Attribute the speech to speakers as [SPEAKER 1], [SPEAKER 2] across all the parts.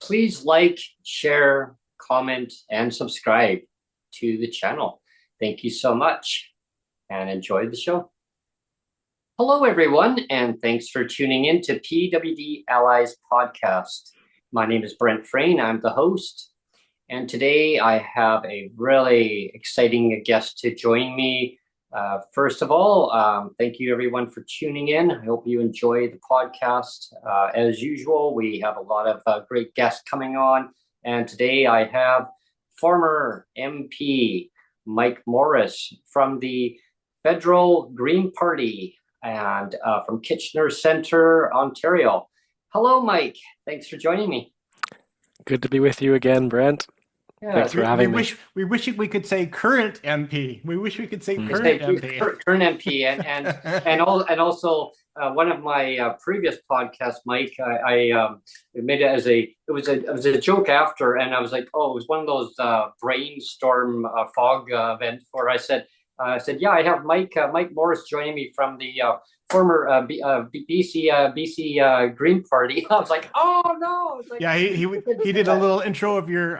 [SPEAKER 1] please like, share, comment, and subscribe to the channel. Thank you so much and enjoy the show. Hello, everyone, and thanks for tuning in to PWD Allies podcast. My name is Brent Frayne. I'm the host, and today I have a really exciting guest to join me. First of all, thank you, everyone, for tuning in. I hope you enjoy the podcast. As usual, we have a lot of great guests coming on, and today I have former MP Mike Morrice from the Federal Green Party and from Kitchener Centre, Ontario. Hello, Mike. Thanks for joining me.
[SPEAKER 2] Good to be with you again, Brent.
[SPEAKER 1] Yeah,
[SPEAKER 2] Thanks for having me.
[SPEAKER 3] We wish we could say current MP. We wish we could say current MP.
[SPEAKER 1] Current MP, and also one of my previous podcasts, Mike. I made it as it was a joke after, and I was like, oh, it was one of those brainstorm fog events where I said, yeah, I have Mike Morrice joining me from the former BC Green Party. I was like, oh no! Like,
[SPEAKER 3] yeah, he did a little intro of your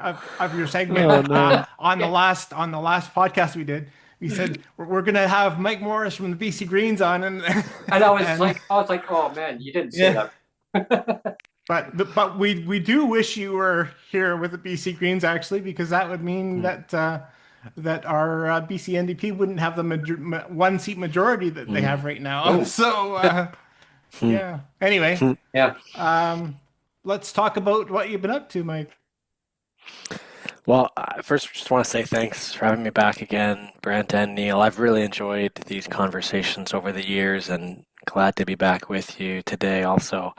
[SPEAKER 3] segment on the last podcast we did. We said we're gonna have Mike Morrice from the BC Greens on, and
[SPEAKER 1] I was like, oh man, you didn't say that.
[SPEAKER 3] But we do wish you were here with the BC Greens, actually, because that would mean that our BC NDP wouldn't have the one seat majority that they have right now. So yeah. Anyway,
[SPEAKER 1] yeah.
[SPEAKER 3] Let's talk about what you've been up to, Mike.
[SPEAKER 2] Well, first, just want to say thanks for having me back again, Brent and Neil. I've really enjoyed these conversations over the years, and glad to be back with you today. Also,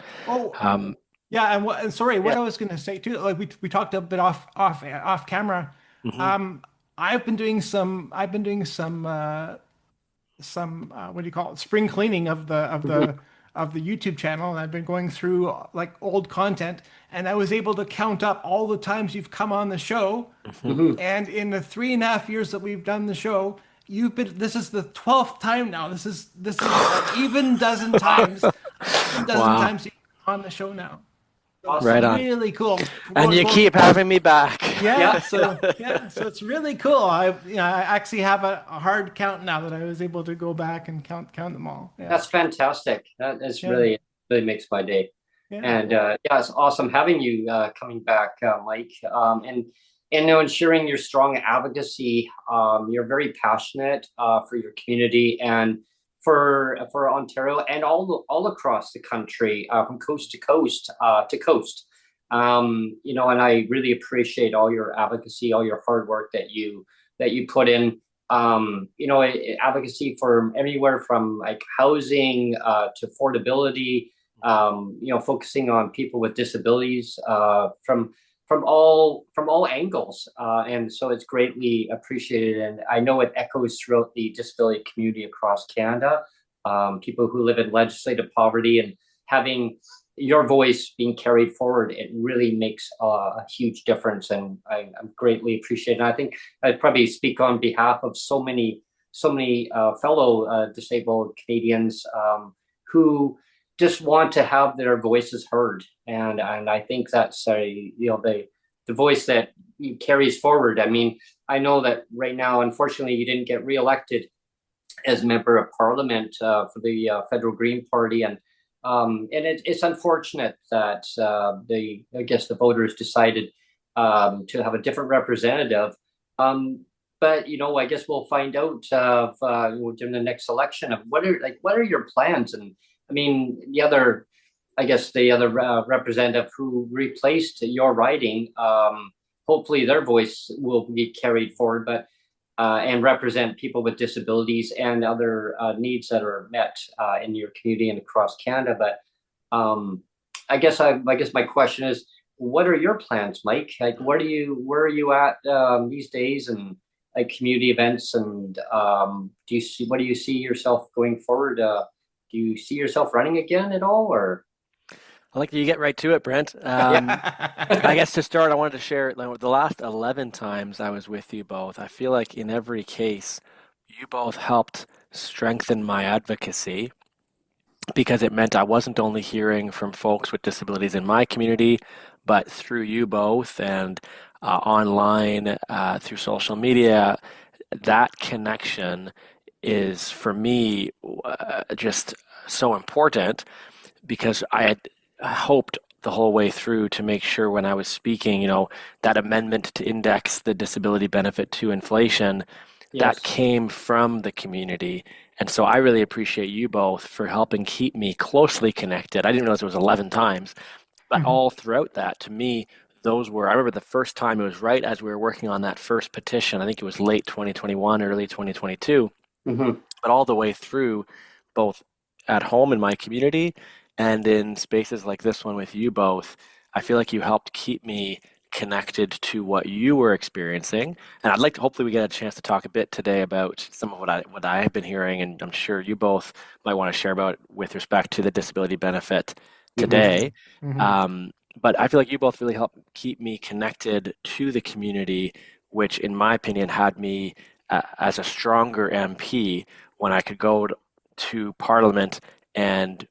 [SPEAKER 3] yeah, and sorry, what I was going to say too. Like we talked a bit off camera.
[SPEAKER 2] Mm-hmm.
[SPEAKER 3] I've been doing some what do you call it, spring cleaning of the YouTube channel, and I've been going through like old content, and I was able to count up all the times you've come on the show.
[SPEAKER 1] Mm-hmm.
[SPEAKER 3] And in the 3.5 years that we've done the show, this is the 12th time now. This is an even dozen times. Times you've come on the show now.
[SPEAKER 1] Awesome.
[SPEAKER 2] Right on.
[SPEAKER 3] Really cool.
[SPEAKER 2] And you keep having me back.
[SPEAKER 3] Yeah. So it's really cool. I actually have a hard count now that I was able to go back and count them all. Yeah.
[SPEAKER 1] That's fantastic. That is really makes my day.
[SPEAKER 3] Yeah.
[SPEAKER 1] And it's awesome having you coming back, Mike. And sharing your strong advocacy. You're very passionate for your community and for Ontario and all across the country, from coast to coast to coast. And I really appreciate all your advocacy, all your hard work that you put in. Advocacy for everywhere from like housing to affordability. Focusing on people with disabilities from all angles, and so it's greatly appreciated. And I know it echoes throughout the disability community across Canada. People who live in legislative poverty, and having your voice being carried forward, it really makes a huge difference, and I'm greatly appreciated. And I think I'd probably speak on behalf of so many fellow disabled Canadians who just want to have their voices heard, and I think that's the voice that carries forward. I mean, I know that right now, unfortunately, you didn't get reelected as member of Parliament for the Federal Green Party, and it's unfortunate that the voters decided to have a different representative. But I guess we'll find out during the next election of what are your plans. And I mean, the other representative who replaced your riding, hopefully their voice will be carried forward, but and represent people with disabilities and other needs that are met in your community and across Canada. But I guess my question is, what are your plans, Mike? Like, where are you at these days, and like community events, and what do you see yourself going forward? Do you see yourself running again at all, or?
[SPEAKER 2] I like that you get right to it, Brent. I guess to start, I wanted to share the last 11 times I was with you both. I feel like in every case, you both helped strengthen my advocacy, because it meant I wasn't only hearing from folks with disabilities in my community, but through you both and online, through social media, that connection is for me just so important, because I had hoped the whole way through to make sure when I was speaking, that amendment to index the disability benefit to inflation, that
[SPEAKER 1] Yes.
[SPEAKER 2] came from the community. And so I really appreciate you both for helping keep me closely connected. I didn't realize it was 11 times, but
[SPEAKER 3] Mhm.
[SPEAKER 2] all throughout that, to me, I remember the first time, it was right as we were working on that first petition. I think it was late 2021, early 2022,
[SPEAKER 1] Hmm.
[SPEAKER 2] but all the way through, both at home in my community and in spaces like this one with you both, I feel like you helped keep me connected to what you were experiencing. And I'd like to, hopefully we get a chance to talk a bit today about some of what I have been hearing, and I'm sure you both might want to share about with respect to the disability benefit
[SPEAKER 1] Hmm.
[SPEAKER 2] today.
[SPEAKER 3] Mhm.
[SPEAKER 2] Um, but I feel like you both really helped keep me connected to the community, which in my opinion had me as a stronger MP when I could go to Parliament and,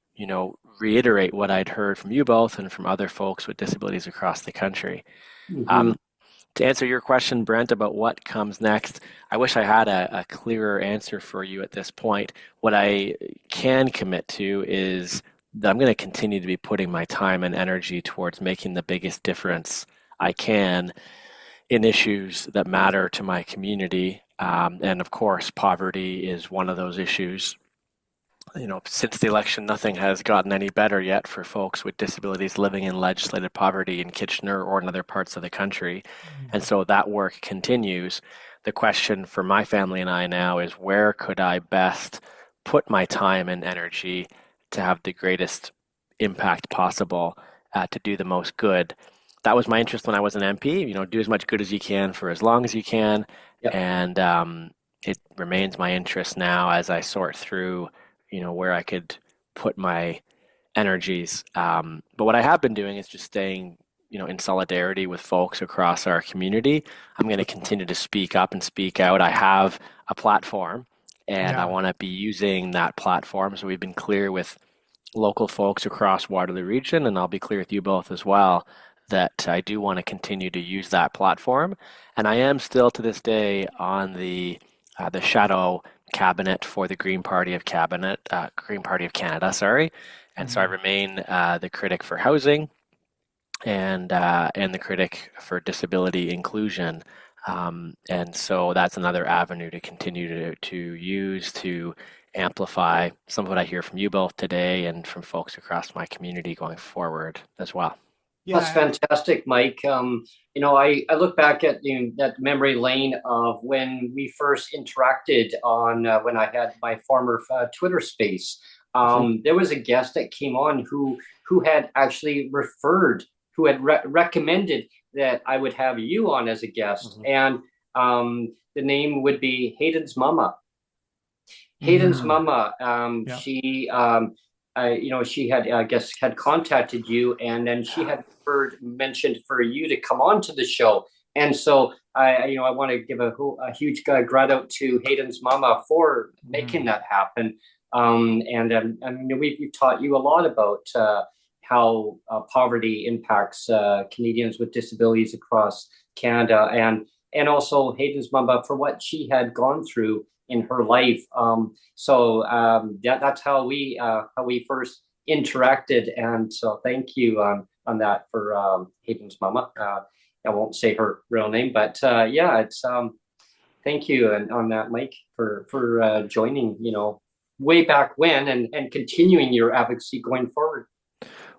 [SPEAKER 2] reiterate what I'd heard from you both and from other folks with disabilities across the country.
[SPEAKER 1] Hmm.
[SPEAKER 2] Um, to answer your question, Brent, about what comes next, I wish I had a clearer answer for you at this point. What I can commit to is that I'm going to continue to be putting my time and energy towards making the biggest difference I can in issues that matter to my community. And of course, poverty is one of those issues. Since the election, nothing has gotten any better yet for folks with disabilities living in legislated poverty in Kitchener or in other parts of the country. And so that work continues. The question for my family and I now is, where could I best put my time and energy to have the greatest impact possible, to do the most good? That was my interest when I was an MP. Do as much good as you can for as long as you can.
[SPEAKER 1] Yep.
[SPEAKER 2] And it remains my interest now as I sort through where I could put my energies. But what I have been doing is just staying, in solidarity with folks across our community. I'm going to continue to speak up and speak out. I have a platform, and I
[SPEAKER 3] Yeah.
[SPEAKER 2] want to be using that platform. So we've been clear with local folks across Waterloo Region, and I'll be clear with you both as well, that I do want to continue to use that platform. And I am still to this day on the shadow cabinet for the Green Party of Canada, sorry. And so I
[SPEAKER 3] Mhm.
[SPEAKER 2] remain the critic for housing, and the critic for disability inclusion. And so that's another avenue to continue to use to amplify some of what I hear from you both today and from folks across my community going forward as well.
[SPEAKER 1] That's
[SPEAKER 3] Yeah.
[SPEAKER 1] fantastic, Mike. I look back at that memory lane of when we first interacted on when I had my former Twitter space.
[SPEAKER 2] Mhm.
[SPEAKER 1] There was a guest that came on who had actually who had recommended that I would have you on as a guest,
[SPEAKER 2] Mhm.
[SPEAKER 1] and the name would be Hayden's Mama. Hayden's
[SPEAKER 3] Mhm.
[SPEAKER 1] mama,
[SPEAKER 3] Yeah.
[SPEAKER 1] she had, I guess, had contacted you, and then she had mentioned for you to come on to the show. And so I want to give a huge grat out to Hayden's mama for making
[SPEAKER 3] Mhm.
[SPEAKER 1] that happen. We've taught you a lot about how poverty impacts Canadians with disabilities across Canada, and also Hayden's mama for what she had gone through in her life. That's how we first interacted, and so thank you on that for Hayden's mama. I won't say her real name, but yeah, it's thank you and on that, Mike, for joining. Way back when, and continuing your advocacy going forward.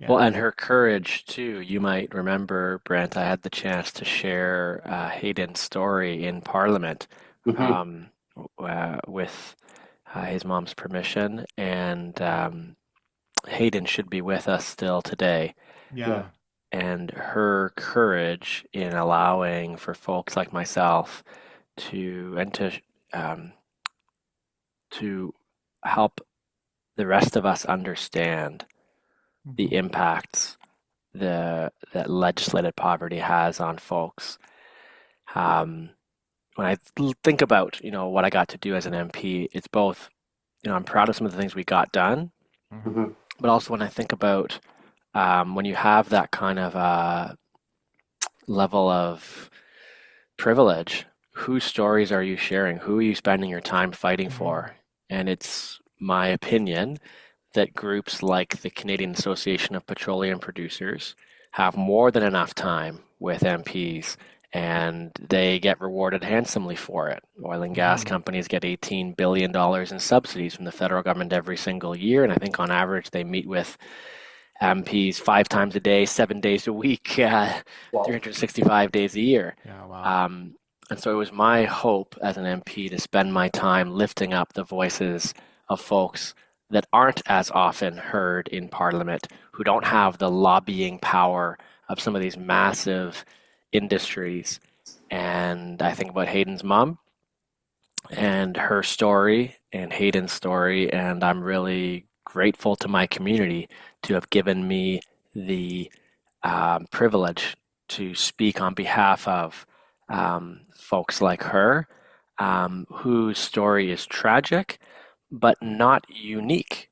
[SPEAKER 2] Well,
[SPEAKER 3] Yeah.
[SPEAKER 2] and her courage too. You might remember, Brent, I had the chance to share Hayden's story in Parliament,
[SPEAKER 1] Hmm.
[SPEAKER 2] um, with his mom's permission, and Hayden should be with us still today.
[SPEAKER 1] Yeah.
[SPEAKER 3] Yeah.
[SPEAKER 2] And her courage in allowing for folks like myself and um, to help the rest of us understand the
[SPEAKER 3] Mhm.
[SPEAKER 2] impacts that legislated poverty has on folks. Um, when I think about what I got to do as an MP, it's both, I'm proud of some of the things we got done,
[SPEAKER 3] Mhm.
[SPEAKER 1] Hmm.
[SPEAKER 2] but also when I think about when you have that kind of level of privilege, whose stories are you sharing? Who are you spending your time fighting for? And it's my opinion that groups like the Canadian Association of Petroleum Producers have more than enough time with MPs, and they get rewarded handsomely for it. Oil and gas companies get $18 billion in subsidies from the federal government every single year, and I think on average they meet with MPs 5 times a day, 7 days a week, 365 days a year.
[SPEAKER 3] Yeah, wow.
[SPEAKER 2] And so it was my hope as an MP to spend my time lifting up the voices of folks that aren't as often heard in Parliament, who don't have the lobbying power of some of these massive industries. And I think about Hayden's mom and her story and Hayden's story, and I'm really grateful to my community to have given me the privilege to speak on behalf of folks like her, whose story is tragic, but not unique.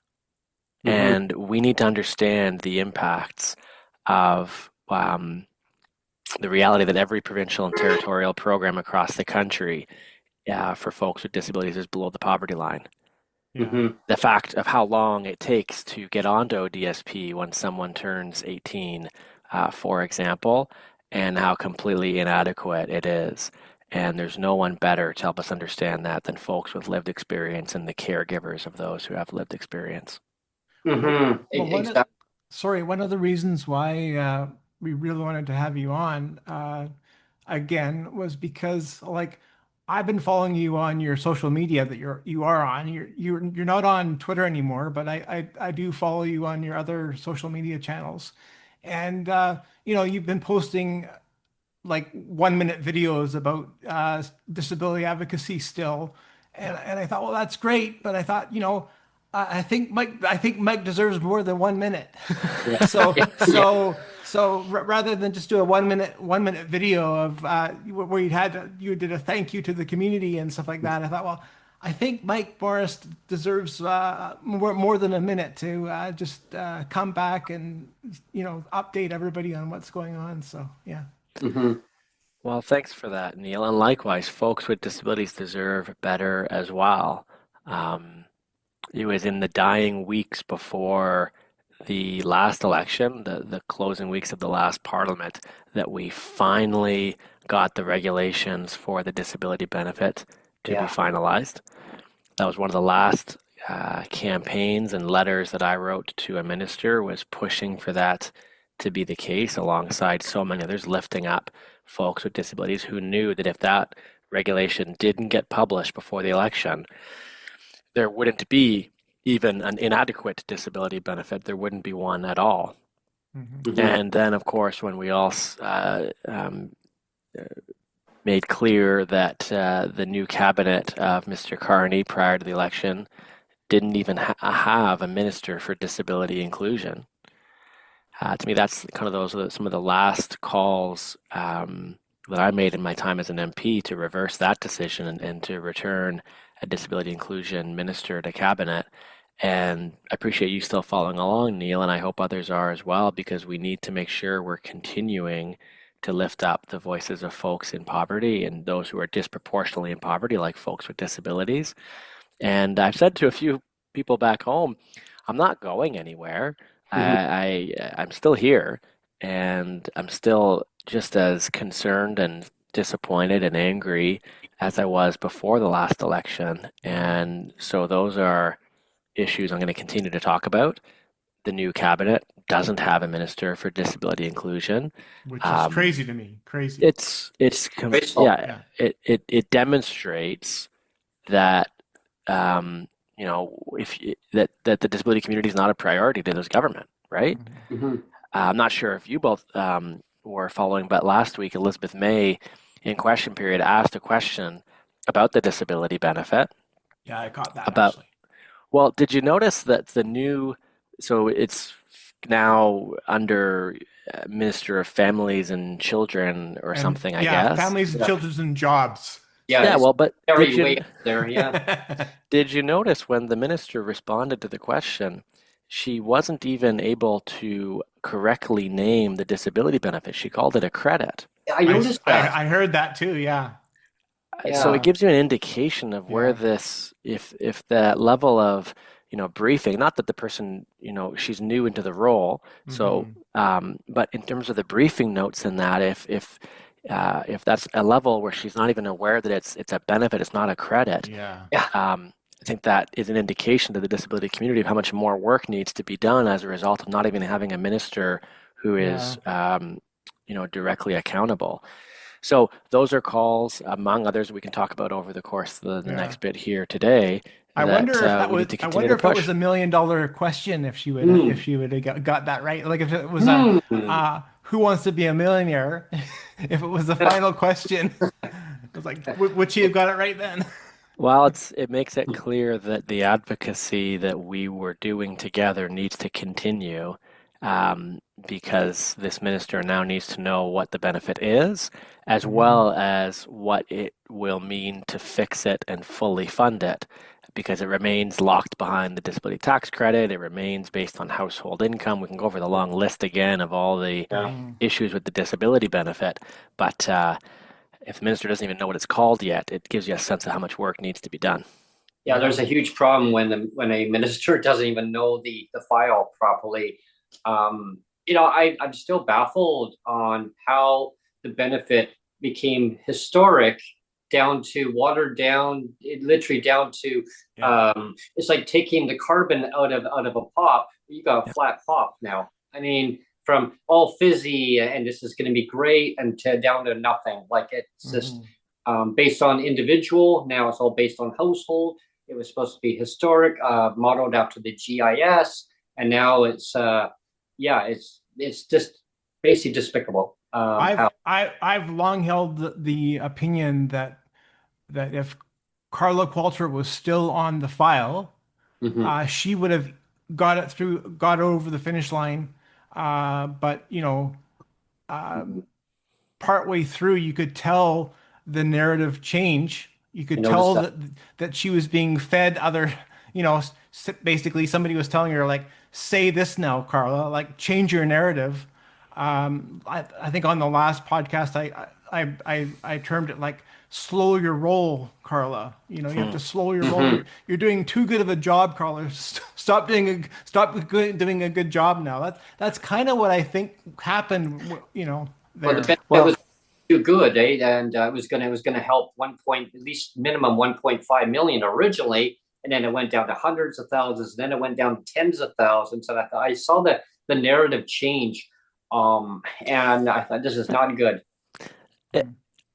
[SPEAKER 2] And we need to understand the impacts of the reality that every provincial and territorial program across the country for folks with disabilities is below the poverty line. The fact of how long it takes to get onto ODSP when someone turns 18, for example, and how completely inadequate it is. And there's no one better to help us understand that than folks with lived experience and the caregivers of those who have lived experience.
[SPEAKER 3] Well, one of the reasons why we really wanted to have you on again was because, like, I've been following you on your social media that you are on. You're not on Twitter anymore, but I do follow you on your other social media channels, and you've been posting like 1 minute videos about disability advocacy still, and I thought, well, that's great, but I thought, I think Mike deserves more than 1 minute. So rather than just do a 1 minute video of where you did a thank you to the community and stuff like that, I thought, well, I think Mike Morrice deserves more than a minute to just come back and update everybody on what's going on. So yeah.
[SPEAKER 2] Well, thanks for that, Neil. And likewise, folks with disabilities deserve better as well. It was in the dying weeks before the last election, the closing weeks of the last parliament, that we finally got the regulations for the disability benefit to be finalized. That was one of the last campaigns and letters that I wrote to a minister, was pushing for that to be the case alongside so many others, lifting up folks with disabilities who knew that if that regulation didn't get published before the election, there wouldn't be even an inadequate disability benefit. There wouldn't be one at all. And then, of course, when we all made clear that the new cabinet of Mr. Carney prior to the election didn't even have a minister for disability inclusion. To me, that's kind of some of the last calls that I made in my time as an MP to reverse that decision and to return a disability inclusion minister to cabinet. And I appreciate you still following along, Neil, and I hope others are as well, because we need to make sure we're continuing to lift up the voices of folks in poverty and those who are disproportionately in poverty, like folks with disabilities. And I've said to a few people back home, I'm not going anywhere. I'm still here, and I'm still just as concerned and disappointed and angry as I was before the last election. And so those are issues I'm going to continue to talk about. The new cabinet doesn't have a minister for disability inclusion,
[SPEAKER 3] which is crazy to me. Crazy.
[SPEAKER 2] It demonstrates that that the disability community is not a priority to this government, right? I'm not sure if you both were following, but last week Elizabeth May in question period asked a question about the disability benefit.
[SPEAKER 3] Yeah, I caught that actually.
[SPEAKER 2] Well, did you notice that so it's now under Minister of Families and Children or something, I guess?
[SPEAKER 3] Yeah, Families and Children and Jobs.
[SPEAKER 2] But
[SPEAKER 1] there,
[SPEAKER 2] did you notice when the minister responded to the question, she wasn't even able to correctly name the disability benefit. She called it a credit.
[SPEAKER 1] I noticed that.
[SPEAKER 3] I heard that too. Yeah.
[SPEAKER 2] So it
[SPEAKER 1] Yeah.
[SPEAKER 2] gives you an indication of where
[SPEAKER 3] Yeah.
[SPEAKER 2] this, if that level of, briefing, not that the person, she's new into the role. So,
[SPEAKER 3] Hmm.
[SPEAKER 2] but in terms of the briefing notes in that, if that's a level where she's not even aware that it's a benefit, it's not a credit,
[SPEAKER 3] Yeah.
[SPEAKER 1] Yeah.
[SPEAKER 2] I think that is an indication to the disability community of how much more work needs to be done as a result of not even having a minister who
[SPEAKER 3] Yeah.
[SPEAKER 2] is, directly accountable. So those are calls, among others, we can talk about over the course of the
[SPEAKER 3] Yeah.
[SPEAKER 2] next bit here today
[SPEAKER 3] I
[SPEAKER 2] that
[SPEAKER 3] wonder if that
[SPEAKER 2] we
[SPEAKER 3] was.
[SPEAKER 2] need to
[SPEAKER 3] I
[SPEAKER 2] continue
[SPEAKER 3] wonder
[SPEAKER 2] to
[SPEAKER 3] if it was
[SPEAKER 2] push.
[SPEAKER 3] $1 million question. If
[SPEAKER 1] Mm.
[SPEAKER 3] she would have got that right. Like if it was a
[SPEAKER 1] Hmm.
[SPEAKER 3] Who wants to be a millionaire? If it was the final question, I was like, would she have got it right then?
[SPEAKER 2] Well, it makes it clear that the advocacy that we were doing together needs to continue, because this minister now needs to know what the benefit is, as
[SPEAKER 3] Hmm.
[SPEAKER 2] well as what it will mean to fix it and fully fund it, because it remains locked behind the disability tax credit. It remains based on household income. We can go over the long list again of all the
[SPEAKER 1] Yeah.
[SPEAKER 3] Hmm.
[SPEAKER 2] issues with the disability benefit, but if the minister doesn't even know what it's called yet, it gives you a sense of how much work needs to be done.
[SPEAKER 1] Yeah,
[SPEAKER 3] Yeah.
[SPEAKER 1] there's a huge problem when a minister doesn't even know the file properly. I'm still baffled on how the benefit became historic down to watered down, it literally down to
[SPEAKER 3] Yeah.
[SPEAKER 1] it's like taking the carbon out of a pop. You got a
[SPEAKER 2] Yeah.
[SPEAKER 1] flat pop now. I mean, from all fizzy and this is going to be great and to down to nothing. Like it's just
[SPEAKER 3] Hmm.
[SPEAKER 1] based on individual. Now it's all based on household. It was supposed to be historic, modeled after the GIS, and now it's just basically despicable. How
[SPEAKER 3] I've long held the opinion that if Carla Qualter was still on the file,
[SPEAKER 1] Mhm.
[SPEAKER 3] she would have got over the finish line. But partway through, you could tell the narrative change. You
[SPEAKER 1] I
[SPEAKER 3] could
[SPEAKER 1] noticed
[SPEAKER 3] tell
[SPEAKER 1] that.
[SPEAKER 3] that she was being fed other, basically somebody was telling her like, say this now, Carla, like change your narrative. I think on the last podcast, I termed it like slow your roll, Carla. You have
[SPEAKER 2] Hmm.
[SPEAKER 3] to slow your roll.
[SPEAKER 1] Hmm.
[SPEAKER 3] You're doing too good of a job, Carla. Doing a good job now. That's kind of what I think happened.
[SPEAKER 1] Well, the
[SPEAKER 3] There.
[SPEAKER 1] benefit
[SPEAKER 2] Well,
[SPEAKER 1] was too good, eh? And it was gonna help at least minimum 1.5 million originally, and then it went down to hundreds of thousands, and then it went down to tens of thousands. And I saw the narrative change, and I thought this is not good.
[SPEAKER 2] it,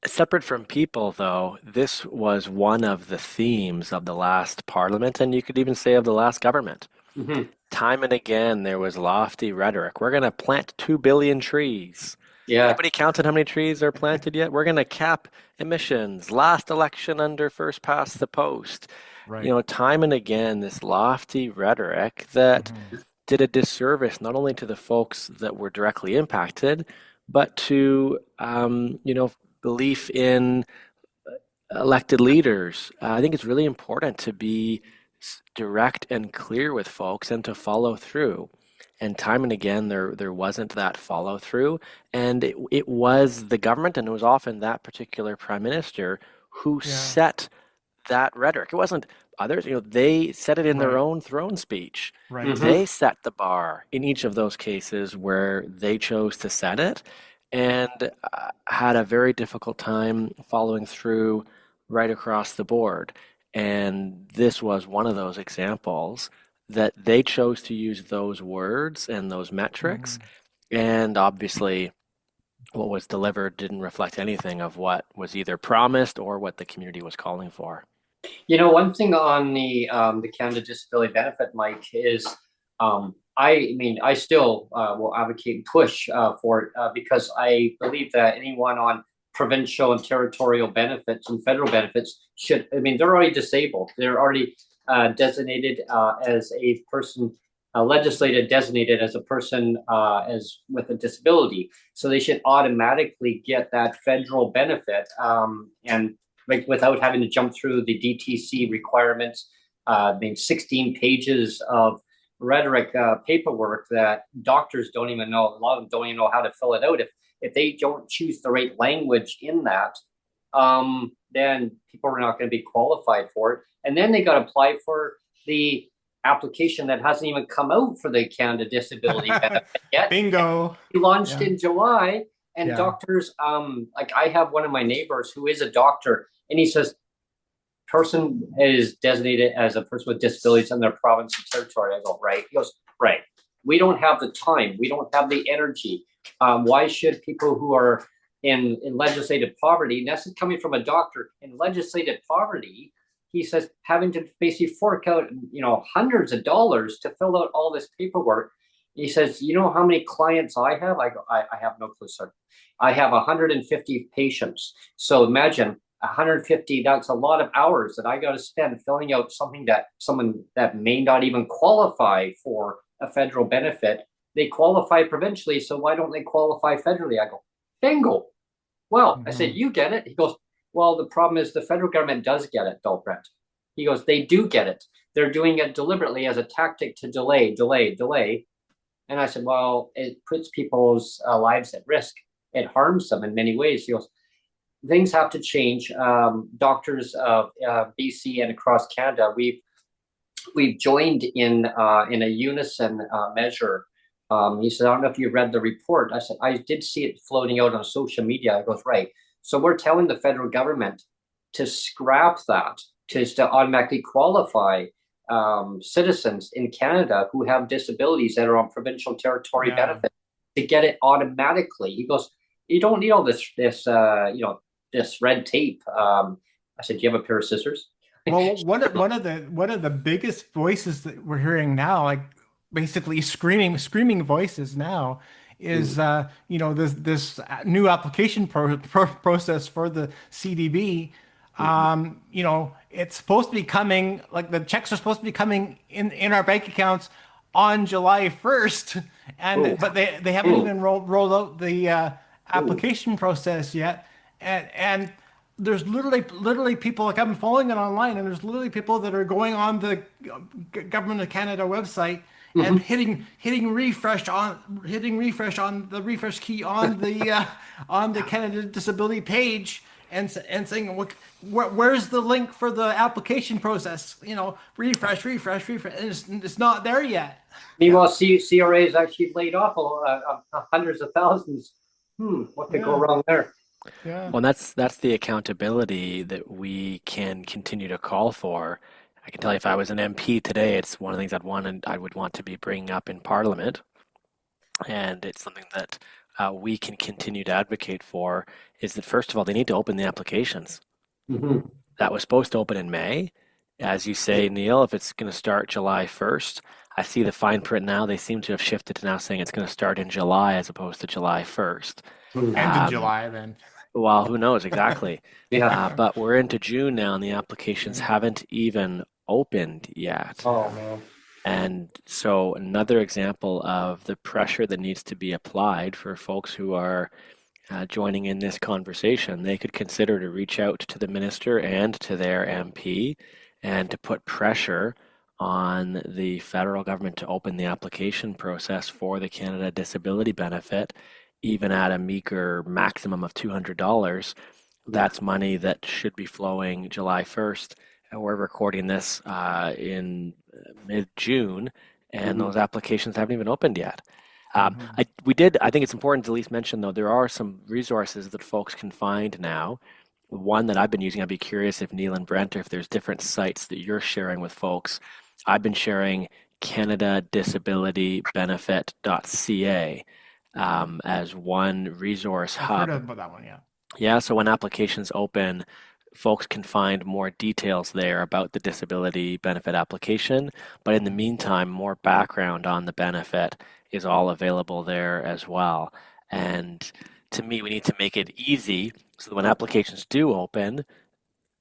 [SPEAKER 2] separate from people, though, this was one of the themes of the last parliament, and you could even say of the last government.
[SPEAKER 1] Hmm.
[SPEAKER 2] Time and again, there was lofty rhetoric. We're going to plant 2 billion trees.
[SPEAKER 1] Yeah.
[SPEAKER 2] Anybody counted how many trees are planted yet? We're going to cap emissions. Last election under first past the post.
[SPEAKER 3] Right.
[SPEAKER 2] Time and again, this lofty rhetoric that
[SPEAKER 3] Hmm.
[SPEAKER 2] did a disservice not only to the folks that were directly impacted, but to, belief in elected leaders. I think it's really important to be direct and clear with folks and to follow through. And time and again, there wasn't that follow through, and it was the government, and it was often that particular prime minister who
[SPEAKER 3] Yeah.
[SPEAKER 2] set that rhetoric. It wasn't others. They said it in their
[SPEAKER 3] Right.
[SPEAKER 2] own throne speach.
[SPEAKER 3] Right.
[SPEAKER 1] Hmm.
[SPEAKER 2] They set the bar in each of those cases where they chose to set it, and had a very difficult time following through right across the board. And this was one of those examples that they chose to use those words and those metrics.
[SPEAKER 3] Hmm.
[SPEAKER 2] And obviously, what was delivered didn't reflect anything of what was either promised or what the community was calling for.
[SPEAKER 1] One thing on the Canada Disability Benefit, Mike, is I mean, I still will advocate and push for it because I believe that anyone on provincial and territorial benefits and federal benefits should, I mean, they're already disabled. They're already designated as a person, legislated designated as a person as with a disability. So they should automatically get that federal benefit. And like without having to jump through the DTC requirements, 16 pages of rhetoric paperwork that doctors don't even know. A lot of them don't even know how to fill it out. if they don't choose the right language in that, then people are not going to be qualified for it. And then they got to apply for the application that hasn't even come out for the Canada Disability Benefit yet.
[SPEAKER 3] Bingo.
[SPEAKER 1] It launched in July, and doctors, like I have one of my neighbors who is a doctor, and he says, person is designated as a person with disabilities in their province and territory. I go, right. He goes, right. We don't have the time. We don't have the energy. Why should people who are in legislative poverty, and that's coming from a doctor, in legislative poverty, he says, having to basically fork out, hundreds of dollars to fill out all this paperwork. He says, you know how many clients I have? I go, I have no clue, sir. I have 150 patients. So imagine 150, that's a lot of hours that I got to spend filling out something that someone that may not even qualify for a federal benefit. They qualify provincially, so why don't they qualify federally? I go, bingo. Well, I said, you get it? He goes, well, the problem is the federal government does get it, though, Brent. He goes, they do get it. They're doing it deliberately as a tactic to delay. And I said, well, it puts people's lives at risk. It harms them in many ways. He goes, things have to change. Doctors of BC and across Canada, we've joined in a unison measure. He said, I don't know if you read the report. I said, I did see it floating out on social media. I goes, right. So we're telling the federal government to scrap that, to automatically qualify citizens in Canada who have disabilities that are on provincial territory benefits to get it automatically. He goes, you don't need all this red tape. I said, do you have a pair of scissors?
[SPEAKER 3] Well, one of the biggest voices that we're hearing now, like basically screaming voices now, is this new application process for the CDB. It's supposed to be coming, like the checks are supposed to be coming in our bank accounts on July 1st, but they haven't even rolled out the application process yet, and there's literally people, like I'm following it online, and there's literally people that are going on the Government of Canada website and hitting refresh on the refresh key on the Canada Disability page and saying, where's the link for the application process? Refresh, and it's not there yet.
[SPEAKER 1] Meanwhile, CRA has actually laid off hundreds of thousands. What could go wrong there?
[SPEAKER 2] Yeah. Well, that's the accountability that we can continue to call for. I can tell you, if I was an MP today, it's one of the things I would want to be bringing up in Parliament, and it's something that we can continue to advocate for. Is that, first of all, they need to open the applications. That was supposed to open in May, as you say, Neil. If it's going to start July 1st, I see the fine print now. They seem to have shifted to now saying it's going to start in July as opposed to July 1st.
[SPEAKER 3] End of July, then.
[SPEAKER 2] Well, who knows exactly? But we're into June now, and the applications haven't even opened yet.
[SPEAKER 1] Oh, man.
[SPEAKER 2] And so another example of the pressure that needs to be applied for folks who are joining in this conversation, they could consider to reach out to the minister and to their MP and to put pressure on the federal government to open the application process for the Canada Disability Benefit, even at a meager maximum of $200. That's money that should be flowing July 1st. And we're recording this in mid-June, and those applications haven't even opened yet. I think it's important to at least mention, though, there are some resources that folks can find now. One that I've been using, I'd be curious if Neil and Brent, or if there's different sites that you're sharing with folks. I've been sharing canadadisabilitybenefit.ca as one resource hub.
[SPEAKER 3] I've heard about that one, yeah.
[SPEAKER 2] Yeah, so when applications open, folks can find more details there about the disability benefit application. But in the meantime, more background on the benefit is all available there as well. And to me, we need to make it easy so that when applications do open,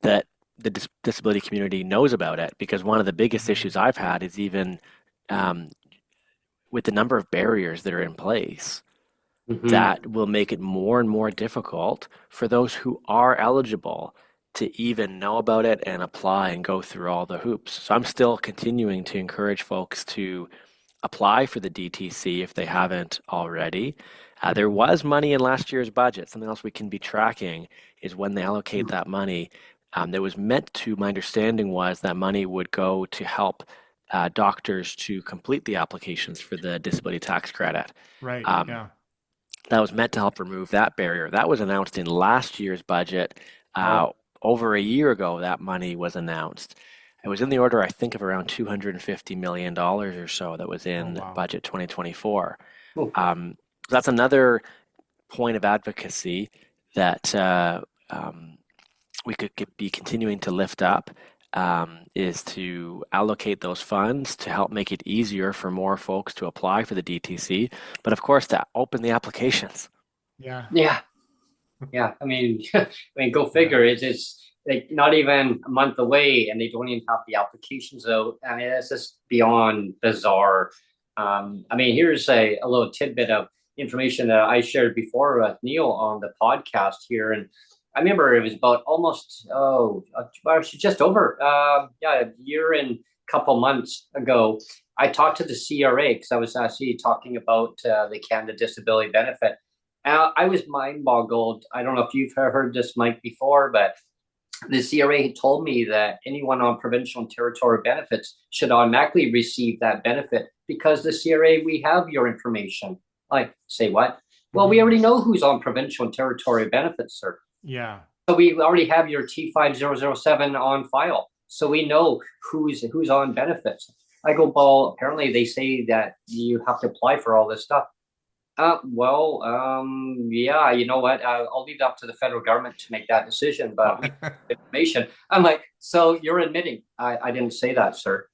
[SPEAKER 2] that the disability community knows about it. Because one of the biggest issues I've had is even with the number of barriers that are in place, that will make it more and more difficult for those who are eligible to even know about it and apply and go through all the hoops. So I'm still continuing to encourage folks to apply for the DTC if they haven't already. There was money in last year's budget. Something else we can be tracking is when they allocate that money. That was meant to, my understanding was that money would go to help doctors to complete the applications for the disability tax credit.
[SPEAKER 3] Right.
[SPEAKER 2] Um,
[SPEAKER 3] Yeah.
[SPEAKER 2] that was meant to help remove that barrier. That was announced in last year's budget. Uh,
[SPEAKER 3] Oh.
[SPEAKER 2] Over a year ago, that money was announced. It was in the order, I think, of around $250 million or so that was
[SPEAKER 3] Oh,
[SPEAKER 2] in
[SPEAKER 3] wow.
[SPEAKER 2] budget 2024.
[SPEAKER 1] Oh,
[SPEAKER 2] That's another point of advocacy that we could be continuing to lift up is to allocate those funds to help make it easier for more folks to apply for the DTC, but of course to open the applications.
[SPEAKER 3] Yeah.
[SPEAKER 1] yeah. Yeah. I mean, go
[SPEAKER 3] Yeah.
[SPEAKER 1] figure. It's like not even a month away, and they don't even have the applications out. I mean, it's just beyond bizarre. I mean, here's a little tidbit of information that I shared before with Neil on the podcast here, and I remember it was about almost actually just over a year and a couple months ago. I talked to the CRA because I was actually talking about the Canada Disability Benefit. I was mind boggled. I don't know if you've heard this, Mike, before, but the CRA had told me that anyone on provincial and territorial benefits should automatically receive that benefit because the CRA, we have your information. Like, say what? Well, we already know who's on provincial and territorial benefits, sir.
[SPEAKER 3] Yeah.
[SPEAKER 1] So we already have your T5007 on file. So we know who's on benefits. I go, well, apparently they say that you have to apply for all this stuff. Yeah, you know what? I'll leave it up to the federal government to make that decision, but we have information. I'm like, so you're admitting I didn't say that, sir.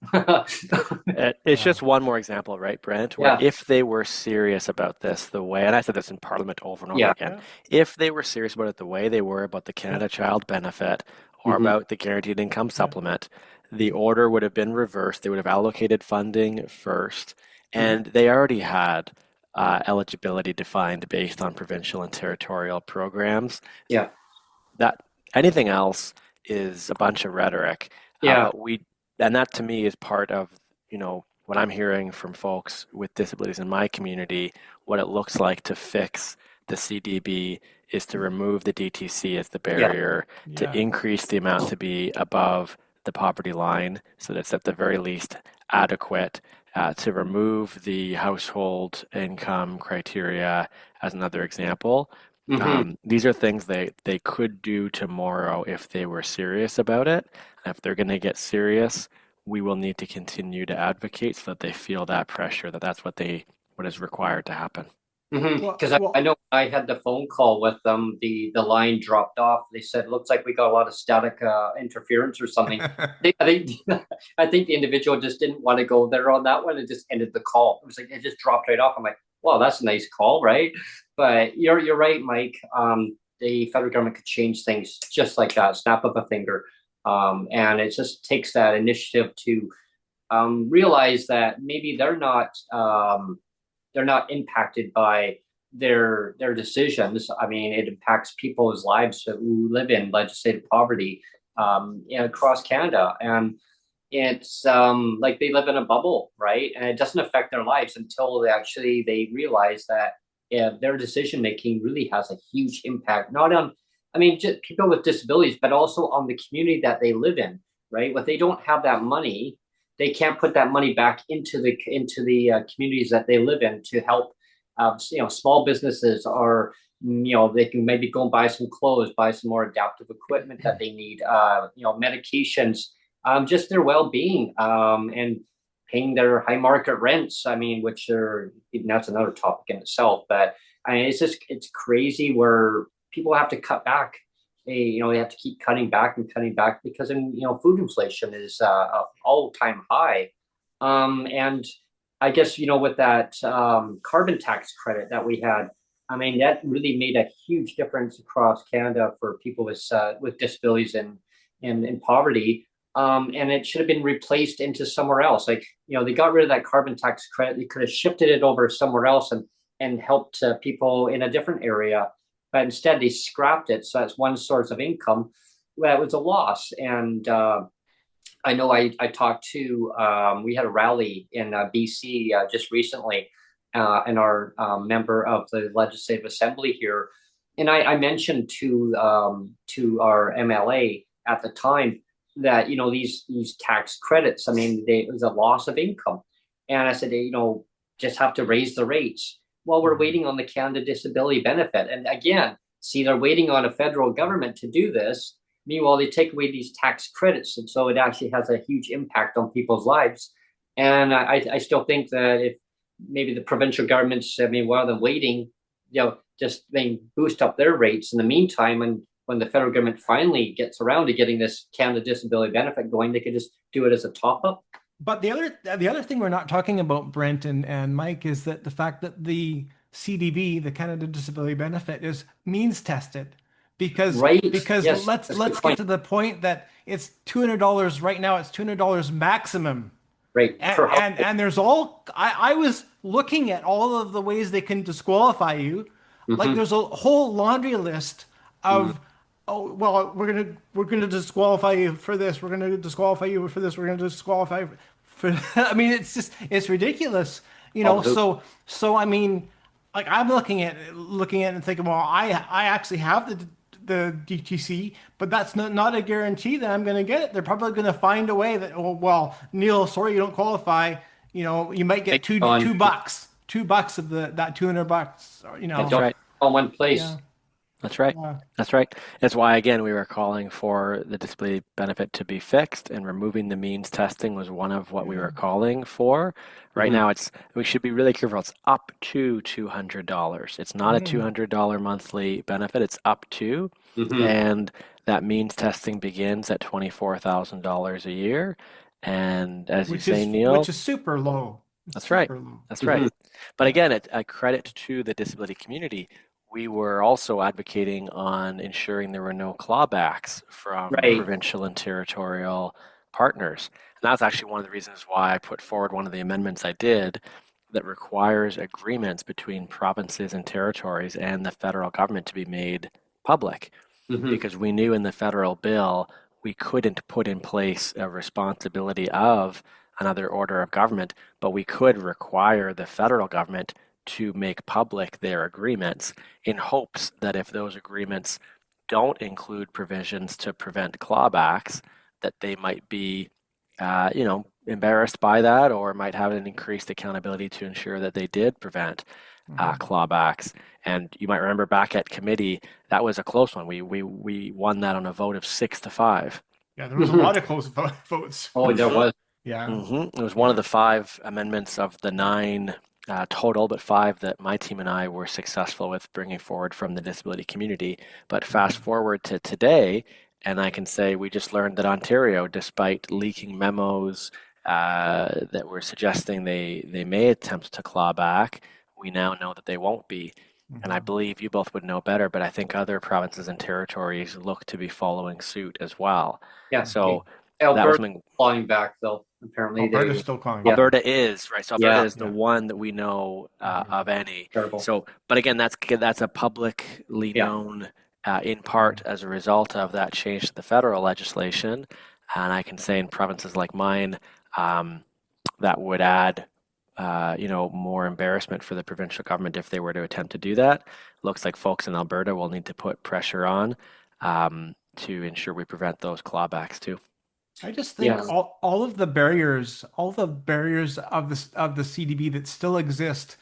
[SPEAKER 2] It's just one more example, right, Brent, where
[SPEAKER 1] Yeah,
[SPEAKER 2] if they were serious about this the way, and I said this in Parliament over and over
[SPEAKER 1] yeah.
[SPEAKER 2] again,
[SPEAKER 3] Yeah.
[SPEAKER 2] if they were serious about it the way they were about the
[SPEAKER 3] Yeah.
[SPEAKER 2] Canada Child Benefit or
[SPEAKER 1] Hmm.
[SPEAKER 2] about the Guaranteed Income
[SPEAKER 3] Yeah.
[SPEAKER 2] Supplement, the order would have been reversed. They would have allocated funding first,
[SPEAKER 1] Hmm.
[SPEAKER 2] and they already had eligibility defined based on provincial and territorial programs.
[SPEAKER 1] Yeah,
[SPEAKER 2] That anything else is a bunch of rhetoric.
[SPEAKER 1] yeah.
[SPEAKER 2] But and that to me is part of, what I'm hearing from folks with disabilities in my community, what it looks like to fix the CDB is to remove the DTC as the
[SPEAKER 1] Yeah.
[SPEAKER 2] barrier, to
[SPEAKER 3] Yeah.
[SPEAKER 2] increase the amount to be above the poverty line so that it's at the very least adequate, to remove the household income criteria as another example.
[SPEAKER 1] Hmm.
[SPEAKER 2] These are things they could do tomorrow if they were serious about it. And if they're going to get serious, we will need to continue to advocate so that they feel that pressure, that's what is required to happen.
[SPEAKER 3] Well,
[SPEAKER 1] Because I know when I had the phone call with them, the line dropped off. They said, "Looks like we got a lot of static interference or something." I think the individual just didn't want to go there on that one and just ended the call. It was like it just dropped right off. I'm like, "Wow, that's a nice call, right?" But you're right, Mike. The federal government could change things just like that, snap of a finger, and it just takes that initiative to realize that maybe they're not impacted by their decisions. I mean, it impacts people's lives who live in legislative poverty across Canada, and it's like they live in a bubble, right? And it doesn't affect their lives until they realize that their decision making really has a huge impact, not on, I mean, just people with disabilities, but also on the community that they live in, right? If they don't have that money, they can't put that money back into the communities that they live in to help, small businesses, or they can maybe go and buy some clothes, buy some more adaptive equipment that they need, medications, just their well-being, and paying their high market rents. I mean, that's another topic in itself. But I mean, it's crazy where people have to cut back. They have to keep cutting back and cutting back because food inflation is an all-time high. And I guess with that carbon tax credit that we had, I mean that really made a huge difference across Canada for people with disabilities and in poverty. And it should have been replaced into somewhere else. Like they got rid of that carbon tax credit. They could have shifted it over somewhere else and helped people in a different area. But instead, they scrapped it. So that's one source of income. Well, it was a loss. And I know I talked to, we had a rally in BC just recently. and our member of the Legislative Assembly here, and I mentioned to our MLA at the time that these tax credits. I mean, it was a loss of income, and I said, just have to raise the rates. Well, we're waiting on the Canada Disability Benefit, and again, see, they're waiting on a federal government to do this. Meanwhile, they take away these tax credits, and so it actually has a huge impact on people's lives. And I still think that if maybe the provincial governments, I mean, rather than waiting, just they boost up their rates in the meantime, and when the federal government finally gets around to getting this Canada Disability Benefit going, they could just do it as a top up.
[SPEAKER 3] But the other thing we're not talking about, Brent and Mike, is that the fact that the CDB, the Canada Disability Benefit, is means tested, because
[SPEAKER 1] Right.
[SPEAKER 3] because
[SPEAKER 1] Yes,
[SPEAKER 3] let's get to the point that it's $200 right now. It's $200 maximum.
[SPEAKER 1] Right.
[SPEAKER 3] And there's I was looking at all of the ways they can disqualify you. Like there's a whole laundry list of, oh, well, we're gonna disqualify you for this. We're gonna disqualify you for this. We're gonna disqualify for I mean, it's ridiculous, So I mean, like I'm looking at it and thinking, well, I actually have the DTC, but that's not a guarantee that I'm going to get it. They're probably going to find a way that, oh, well, Neil, sorry, you don't qualify. You might get $2 of that $200.
[SPEAKER 2] That's right.
[SPEAKER 1] On one place.
[SPEAKER 3] Yeah.
[SPEAKER 2] That's right. That's right. That's why, again, we were calling for the disability benefit to be fixed, and removing the means testing was one of what we were calling for. Right now, we should be really careful. It's up to $200. It's not a $200 monthly benefit. It's up to, and that means testing begins at $24,000 a year. And as you say, Neil,
[SPEAKER 3] which is super low.
[SPEAKER 2] That's right. That's right. But again, a credit to the disability community. We were also advocating on ensuring there were no clawbacks from provincial and territorial partners. And that's actually one of the reasons why I put forward one of the amendments I did that requires agreements between provinces and territories and the federal government to be made public. Because we knew in the federal bill we couldn't put in place a responsibility of another order of government, but we could require the federal government to make public their agreements, in hopes that if those agreements don't include provisions to prevent clawbacks, that they might be, embarrassed by that, or might have an increased accountability to ensure that they did prevent clawbacks. And you might remember back at committee, that was a close one. We won that on a vote of 6-5.
[SPEAKER 3] Yeah, there was a lot of close votes.
[SPEAKER 1] Oh, there was.
[SPEAKER 3] Yeah.
[SPEAKER 2] It was one of the 5 amendments of the 9 total, but 5 that my team and I were successful with bringing forward from the disability community. But fast forward to today, and I can say we just learned that Ontario, despite leaking memos that were suggesting they may attempt to claw back, we now know that they won't be. And I believe you both would know better, but I think other provinces and territories look to be following suit as well.
[SPEAKER 1] Yeah.
[SPEAKER 2] So
[SPEAKER 1] Alberta clawing back, though. Apparently,
[SPEAKER 3] Alberta's still calling.
[SPEAKER 2] Alberta is right. So Alberta is the one that we know of any.
[SPEAKER 1] Terrible.
[SPEAKER 2] So, but again, that's a publicly known, in part as a result of that change to the federal legislation. And I can say in provinces like mine, that would add, more embarrassment for the provincial government if they were to attempt to do that. Looks like folks in Alberta will need to put pressure on to ensure we prevent those clawbacks too.
[SPEAKER 3] I just think all of the barriers of the CDB that still exist,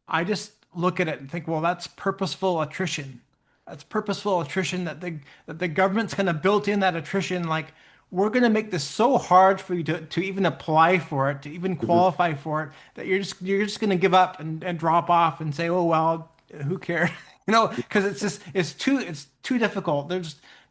[SPEAKER 3] I just look at it and think, well, that's purposeful attrition. That's purposeful attrition that the government's kind of built in that attrition. Like, we're going to make this so hard for you to even apply for it, to even qualify for it, that you're just going to give up and drop off and say, oh, well, who cares? Because it's too difficult.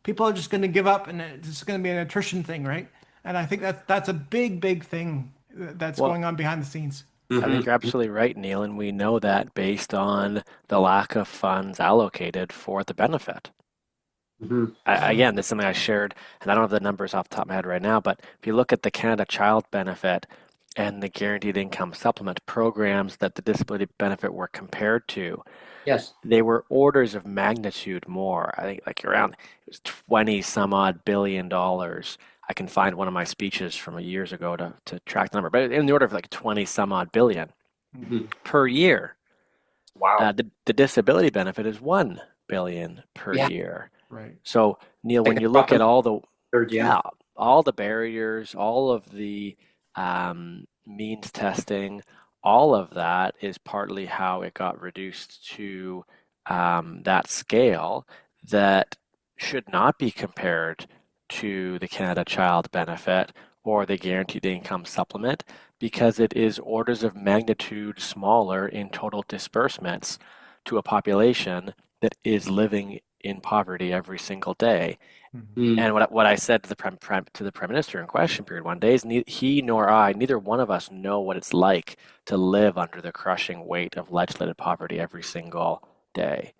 [SPEAKER 3] People are just going to give up, and it's going to be an attrition thing, right? And I think that's a big thing that's going on behind the scenes.
[SPEAKER 2] I think you're absolutely right, Neil, and we know that based on the lack of funds allocated for the benefit. Again, this is something I shared, and I don't have the numbers off the top of my head right now, but if you look at the Canada Child Benefit and the Guaranteed Income Supplement programs that the disability benefit were compared to,
[SPEAKER 1] yes,
[SPEAKER 2] they were orders of magnitude more. I think like around, it was 20 some odd billion dollars. I can find one of my speeches from years ago to track the number, but in the order of like 20 some odd billion.
[SPEAKER 1] Mhm.
[SPEAKER 2] per year.
[SPEAKER 1] Wow.
[SPEAKER 2] The disability benefit is 1 billion per
[SPEAKER 1] Yeah.
[SPEAKER 2] year.
[SPEAKER 3] Right.
[SPEAKER 2] So, Neil,
[SPEAKER 1] Like
[SPEAKER 2] when
[SPEAKER 1] a
[SPEAKER 2] you
[SPEAKER 1] drop
[SPEAKER 2] look
[SPEAKER 1] in
[SPEAKER 2] at all the
[SPEAKER 1] third, yeah.
[SPEAKER 2] yeah, all the barriers, all of the means testing, all of that is partly how it got reduced to that scale that should not be compared to the Canada Child Benefit or the Guaranteed Income Supplement because it is orders of magnitude smaller in total disbursements to a population that is living in poverty every single day.
[SPEAKER 3] Mhm.
[SPEAKER 1] Mm.
[SPEAKER 2] And what I said to the prime minister in question period one day is he nor I, neither one of us know what it's like to live under the crushing weight of legislated poverty every single day.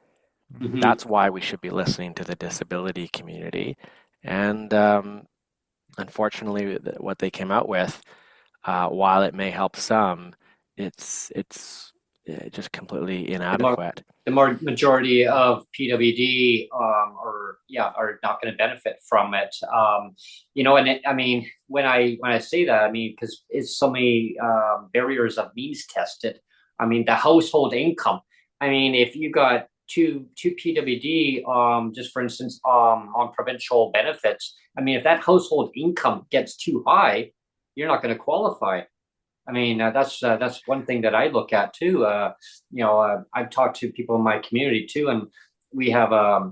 [SPEAKER 3] Mhm.
[SPEAKER 1] Mhm.
[SPEAKER 2] That's why we should be listening to the disability community. And unfortunately, what they came out with, while it may help some, it's just completely
[SPEAKER 1] The more
[SPEAKER 2] inadequate.
[SPEAKER 1] the more majority of PWD are not going to benefit from it. And I mean, when I say that, I mean because it's so many barriers of means tested. I mean, the household income. I mean, if you got two PWD, just for instance, on provincial benefits. I mean, if that household income gets too high, you're not going to qualify. I mean, that's one thing that I look at too. I've talked to people in my community too, and we have a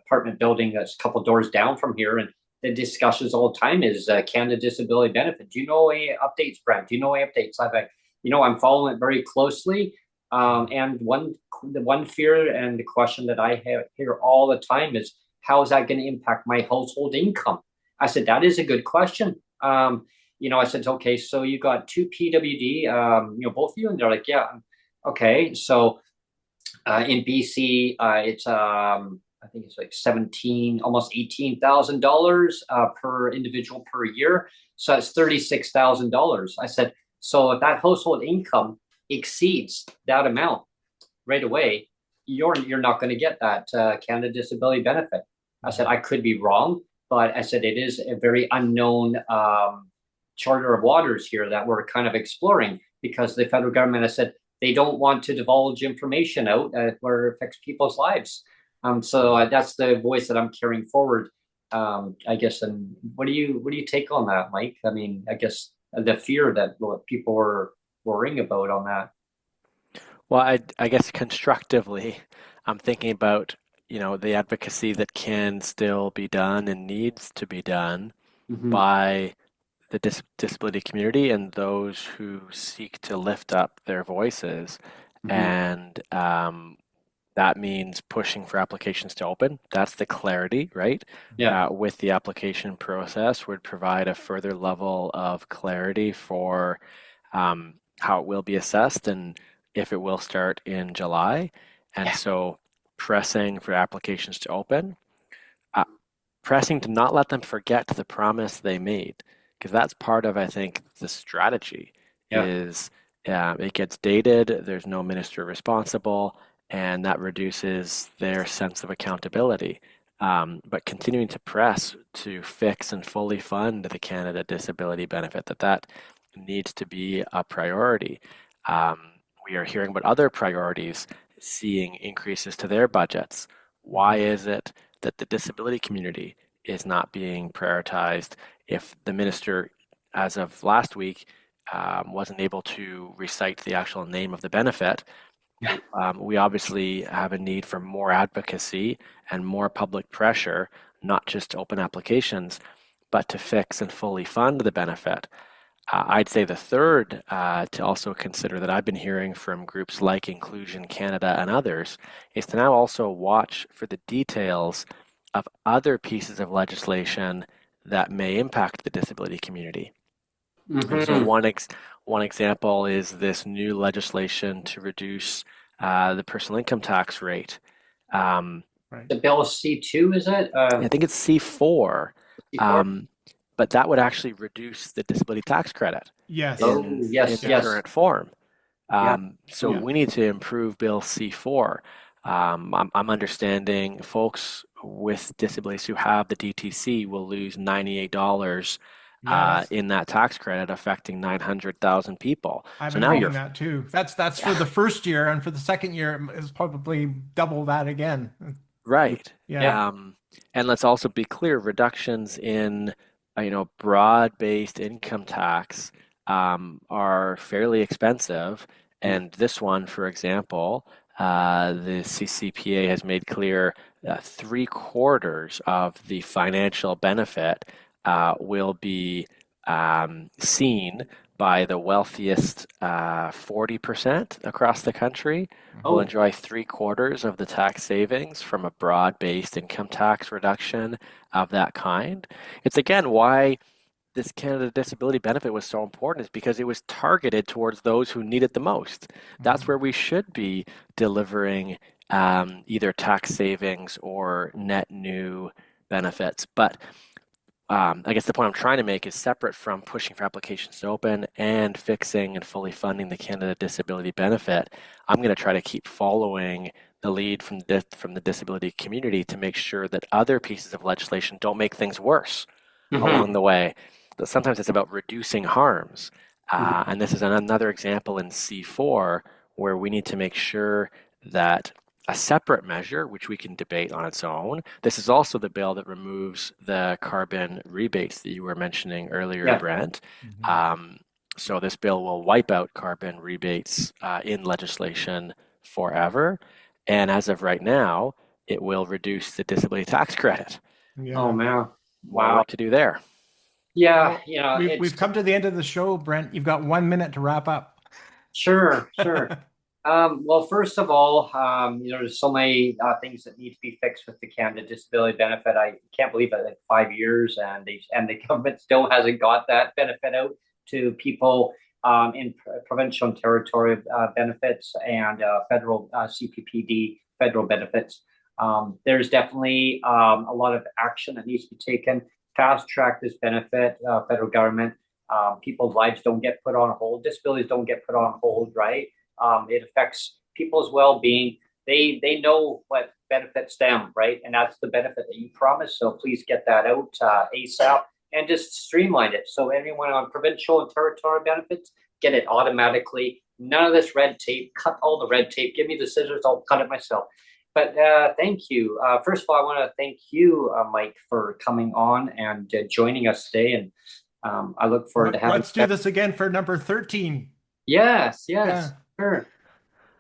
[SPEAKER 1] apartment building that's a couple doors down from here, and the discussions all the time is Canada Disability Benefit. Do you know any updates, Brent? Do you know any updates? I'm following it very closely. And the one fear and the question that I hear all the time is, how is that going to impact my household income? I said that is a good question. I said, okay, so you got two PWD, both of you, and they're like, yeah, okay. So in BC, it's I think it's like 17, almost $18,000 per individual per year. So it's $36,000. I said, so if that household income exceeds that amount right away, you're not going to get that Canada Disability Benefit. I said I could be wrong, but I said it is a very unknown charter of waters here that we're kind of exploring because the federal government has said they don't want to divulge information out where it affects people's lives. So that's the voice that I'm carrying forward, I guess. And what do you take on that, Mike? I mean, I guess the fear that what people were worrying about on that.
[SPEAKER 2] Well, I guess constructively, I'm thinking about, the advocacy that can still be done and needs to be done
[SPEAKER 1] Mm-hmm.
[SPEAKER 2] by the disability community and those who seek to lift up their voices.
[SPEAKER 1] Mm-hmm.
[SPEAKER 2] And that means pushing for applications to open. That's the clarity, right?
[SPEAKER 1] Yeah.
[SPEAKER 2] With the application process would provide a further level of clarity for how it will be assessed and if it will start in July. And
[SPEAKER 1] Yeah.
[SPEAKER 2] so pressing for applications to open, uh, pressing to not let them forget the promise they made, because that's part of, I think, the strategy
[SPEAKER 1] Yeah.
[SPEAKER 2] is it gets dated, there's no minister responsible, and that reduces their sense of accountability. But continuing to press to fix and fully fund the Canada Disability Benefit, that needs to be a priority. Um, we are hearing about other priorities seeing increases to their budgets. Why is it that the disability community is not being prioritized if the minister, as of last week, wasn't able to recite the actual name of the benefit?
[SPEAKER 1] Yeah.
[SPEAKER 2] We obviously have a need for more advocacy and more public pressure, not just to open applications, but to fix and fully fund the benefit. I'd say the third to also consider that I've been hearing from groups like Inclusion Canada and others is to now also watch for the details of other pieces of legislation that may impact the disability community. And so
[SPEAKER 1] Mm-hmm.
[SPEAKER 2] one example is this new legislation to reduce the personal income tax rate. Um,
[SPEAKER 3] Right.
[SPEAKER 1] The bill C2, is it?
[SPEAKER 2] I think it's C4,
[SPEAKER 1] C4?
[SPEAKER 2] um, but that would actually reduce the disability tax credit
[SPEAKER 3] Yes.
[SPEAKER 1] Oh,
[SPEAKER 2] in
[SPEAKER 1] yes,
[SPEAKER 2] the
[SPEAKER 3] Yeah.
[SPEAKER 1] yes.
[SPEAKER 2] current form.
[SPEAKER 1] Yeah.
[SPEAKER 2] So
[SPEAKER 3] Yeah.
[SPEAKER 2] we need to improve Bill C4. I'm understanding folks with disabilities who have the DTC will lose $98
[SPEAKER 3] Yes.
[SPEAKER 2] in that tax credit affecting 900,000 people.
[SPEAKER 3] I've
[SPEAKER 2] So
[SPEAKER 3] been
[SPEAKER 2] now
[SPEAKER 3] reading
[SPEAKER 2] you're
[SPEAKER 3] that too. That's for the first year, and for the second year is probably double that again.
[SPEAKER 2] right.
[SPEAKER 3] Yeah.
[SPEAKER 1] Yeah.
[SPEAKER 2] And let's also be clear, reductions in broad-based income tax are fairly expensive. And this one, for example, the CCPA has made clear 3/4 of the financial benefit will be seen by the wealthiest 40% across the country will
[SPEAKER 1] Oh.
[SPEAKER 2] enjoy 3/4 of the tax savings from a broad-based income tax reduction of that kind. It's again why this Canada Disability Benefit was so important, is because it was targeted towards those who need it the most. That's where we should be delivering either tax savings or net new benefits. But I guess the point I'm trying to make is separate from pushing for applications to open and fixing and fully funding the Canada Disability Benefit. I'm going to try to keep following the lead from the disability community to make sure that other pieces of legislation don't make things worse along the way. That sometimes it's about reducing harms. And this is another example in C4 where we need to make sure that a separate measure, which we can debate on its own. This is also the bill that removes the carbon rebates that you were mentioning earlier,
[SPEAKER 1] Yeah.
[SPEAKER 2] Brent. So this bill will wipe out carbon rebates in legislation forever. And as of right now, it will reduce the disability tax credit.
[SPEAKER 1] Oh
[SPEAKER 3] Yeah.
[SPEAKER 1] man.
[SPEAKER 2] More
[SPEAKER 1] Wow.
[SPEAKER 2] work to do there.
[SPEAKER 1] Yeah.
[SPEAKER 3] Well, we've come to the end of the show, Brent. You've got 1 minute to wrap up.
[SPEAKER 1] Sure. Well, first of all, there's so many things that need to be fixed with the Canada Disability Benefit. I can't believe it, like 5 years, and the government still hasn't got that benefit out to people in provincial and territorial benefits and federal CPPD federal benefits. There's definitely a lot of action that needs to be taken. Fast track this benefit, federal government. People's lives don't get put on hold. Disabilities don't get put on hold, right? It affects people's well-being. They know what benefits them, right? And that's the benefit that you promised. So please get that out ASAP and just streamline it. So anyone on provincial and territorial benefits, get it automatically. None of this red tape. Cut all the red tape. Give me the scissors. I'll cut it myself. But thank you. First of all, I want to thank you, Mike, for coming on and joining us today. And I look forward to having.
[SPEAKER 3] Let's do this again for number 13.
[SPEAKER 1] Yes.
[SPEAKER 3] Yeah.
[SPEAKER 1] Sure.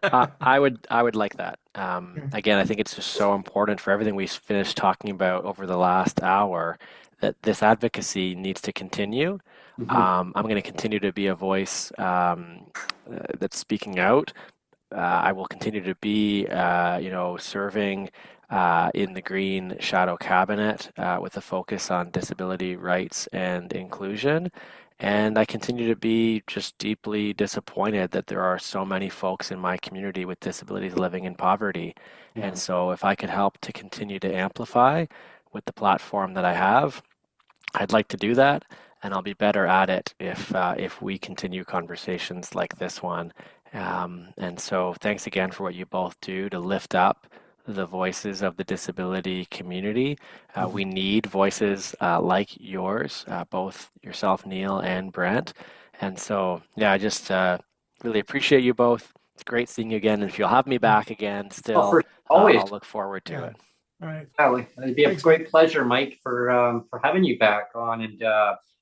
[SPEAKER 2] I would like that. Again, I think it's just so important for everything we finished talking about over the last hour that this advocacy needs to continue. I'm going to continue to be a voice that's speaking out. I will continue to be, serving in the Green Shadow Cabinet with a focus on disability rights and inclusion. And I continue to be just deeply disappointed that there are so many folks in my community with disabilities living in poverty.
[SPEAKER 1] Yeah.
[SPEAKER 2] And so if I could help to continue to amplify with the platform that I have, I'd like to do that. And I'll be better at it if we continue conversations like this one. And so thanks again for what you both do to lift up the voices of the disability community. We need voices like yours, both yourself, Neil, and Brent. And so, yeah, I just really appreciate you both. It's great seeing you again. And if you'll have me back again, still,
[SPEAKER 1] always.
[SPEAKER 2] I'll look forward to it.
[SPEAKER 3] All right.
[SPEAKER 1] It'd be a great pleasure, Mike, for having you back on. And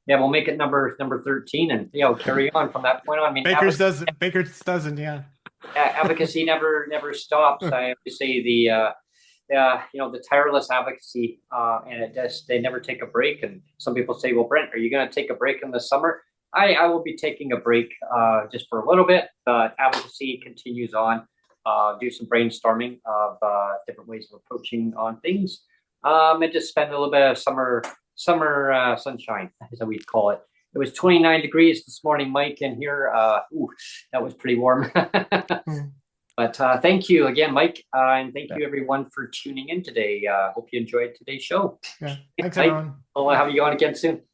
[SPEAKER 1] we'll make it number 13, and carry on from that point on. I mean,
[SPEAKER 3] Baker's doesn't, yeah.
[SPEAKER 1] Advocacy never stops. I have to say the tireless advocacy, and they never take a break. And some people say, well, Brent, are you going to take a break in the summer? I will be taking a break just for a little bit, but advocacy continues on. Do some brainstorming of different ways of approaching on things, and just spend a little bit of summer sunshine, as we call it. It was 29 degrees this morning, Mike, in here. That was pretty warm. But thank you again, Mike, and thank you everyone for tuning in today. Hope you enjoyed today's show.
[SPEAKER 3] Yeah, thanks
[SPEAKER 1] Mike,
[SPEAKER 3] everyone.
[SPEAKER 1] I'll have you on again soon.